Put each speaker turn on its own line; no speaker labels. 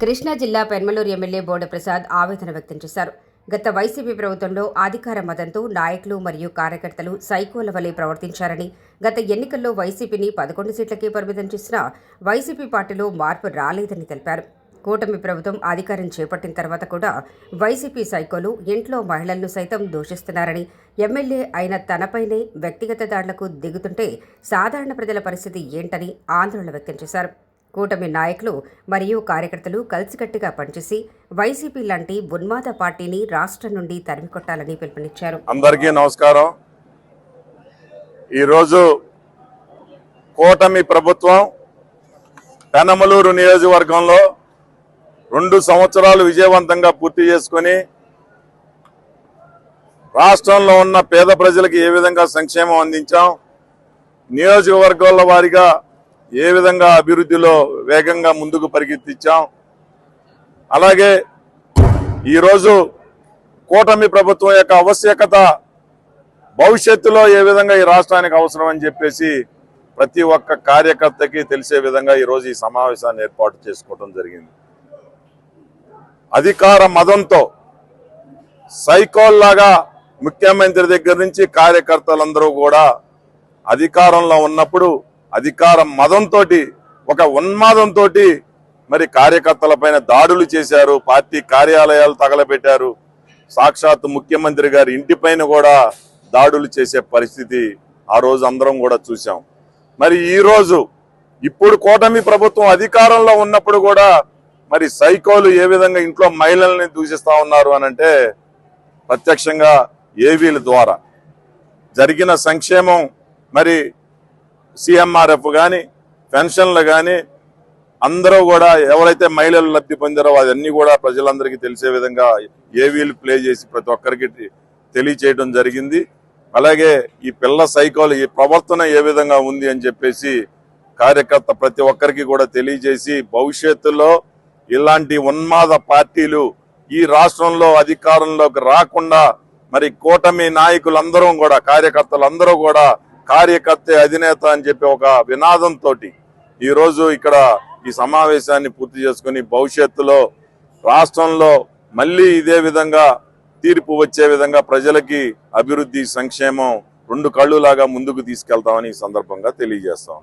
కృష్ణా జిల్లా పెన్మలూరు ఎమ్మెల్యే బోడ ప్రసాద్ ఆవేదన వ్యక్తం చేశారు. గత వైసీపీ ప్రభుత్వంలో అధికార మదంతో నాయకులు మరియు కార్యకర్తలు సైకోల వలె ప్రవర్తించారని, గత ఎన్నికల్లో వైసీపీని 11 సీట్లకే పరిమితం చేసినా వైసీపీ పార్టీలో మార్పు రాలేదని తెలిపారు. కూటమి ప్రభుత్వం అధికారం చేపట్టిన తర్వాత కూడా వైసీపీ సైకోలు ఇంట్లో మహిళలను సైతం దూషిస్తున్నారని, ఎమ్మెల్యే అయిన తనపైనే వ్యక్తిగత దాడులకు దిగుతుంటే సాధారణ ప్రజల పరిస్థితి ఏంటని ఆందోళన వ్యక్తం చేశారు. కూటమి నాయకులు మరియు కార్యకర్తలు కలిసికట్టుగా పనిచేసి వైసీపీ లాంటి ఉన్మాద పార్టీని రాష్ట్రం నుండి తరిమికొట్టాలని పిలుపునిచ్చారు.
అందరికీ నమస్కారం. ఈరోజు కూటమి ప్రభుత్వం పెనమలూరు నియోజకవర్గంలో 2 సంవత్సరాలు విజయవంతంగా పూర్తి చేసుకుని రాష్ట్రంలో ఉన్న పేద ప్రజలకు ఏ విధంగా సంక్షేమం అందించాం, నియోజకవర్గాల వారీగా ఏ విధంగా అభివృద్ధిలో వేగంగా ముందుకు పరిగెత్తించాం, అలాగే ఈరోజు కూటమి ప్రభుత్వం యొక్క ఆవశ్యకత భవిష్యత్తులో ఏ విధంగా ఈ రాష్ట్రానికి అవసరం అని చెప్పేసి ప్రతి ఒక్క కార్యకర్తకి తెలిసే విధంగా ఈరోజు ఈ సమావేశాన్ని ఏర్పాటు చేసుకోవడం జరిగింది. అధికార మదంతో సైకోల్లాగా ముఖ్యమంత్రి దగ్గర నుంచి కార్యకర్తలందరూ కూడా అధికారంలో ఉన్నప్పుడు అధికార మదంతో ఒక ఉన్మాదంతో మరి కార్యకర్తలపైన దాడులు చేశారు, పార్టీ కార్యాలయాలు తగలబెట్టారు, సాక్షాత్ ముఖ్యమంత్రి గారి ఇంటిపైన కూడా దాడులు చేసే పరిస్థితి ఆ రోజు అందరం కూడా చూసాం. మరి ఈ రోజు ఇప్పుడు కూటమి ప్రభుత్వం అధికారంలో ఉన్నప్పుడు కూడా మరి సైకోలు ఏ విధంగా ఇంట్లో మహిళల్ని దూషిస్తా ఉన్నారు అనంటే ప్రత్యక్షంగా ఏవీల ద్వారా జరిగిన సంక్షేమం, మరి సిఎంఆర్ఎఫ్ కానీ పెన్షన్లు కానీ అందరూ కూడా ఎవరైతే మహిళలు లబ్ధి పొందారో అవన్నీ కూడా ప్రజలందరికీ తెలిసే విధంగా ఏవీలు ప్లే చేసి ప్రతి ఒక్కరికి తెలియచేయడం జరిగింది. అలాగే ఈ పిల్ల సైకోలు ఈ ప్రవర్తన ఏ విధంగా ఉంది అని చెప్పేసి కార్యకర్త ప్రతి ఒక్కరికి కూడా తెలియజేసి భవిష్యత్తులో ఇలాంటి ఉన్మాద పార్టీలు ఈ రాష్ట్రంలో అధికారంలోకి రాకుండా మరి కూటమి నాయకులందరూ కూడా కార్యకర్తలందరూ కూడా కార్యకర్త అధినేత అని చెప్పి ఒక వినాదంతో ఈరోజు ఇక్కడ ఈ సమావేశాన్ని పూర్తి చేసుకుని భవిష్యత్తులో రాష్ట్రంలో మళ్ళీ ఇదే విధంగా తీర్పు వచ్చే విధంగా ప్రజలకి అభివృద్ధి సంక్షేమం 2 కళ్ళులాగా ముందుకు తీసుకెళ్తామని ఈ సందర్భంగా తెలియజేస్తాం.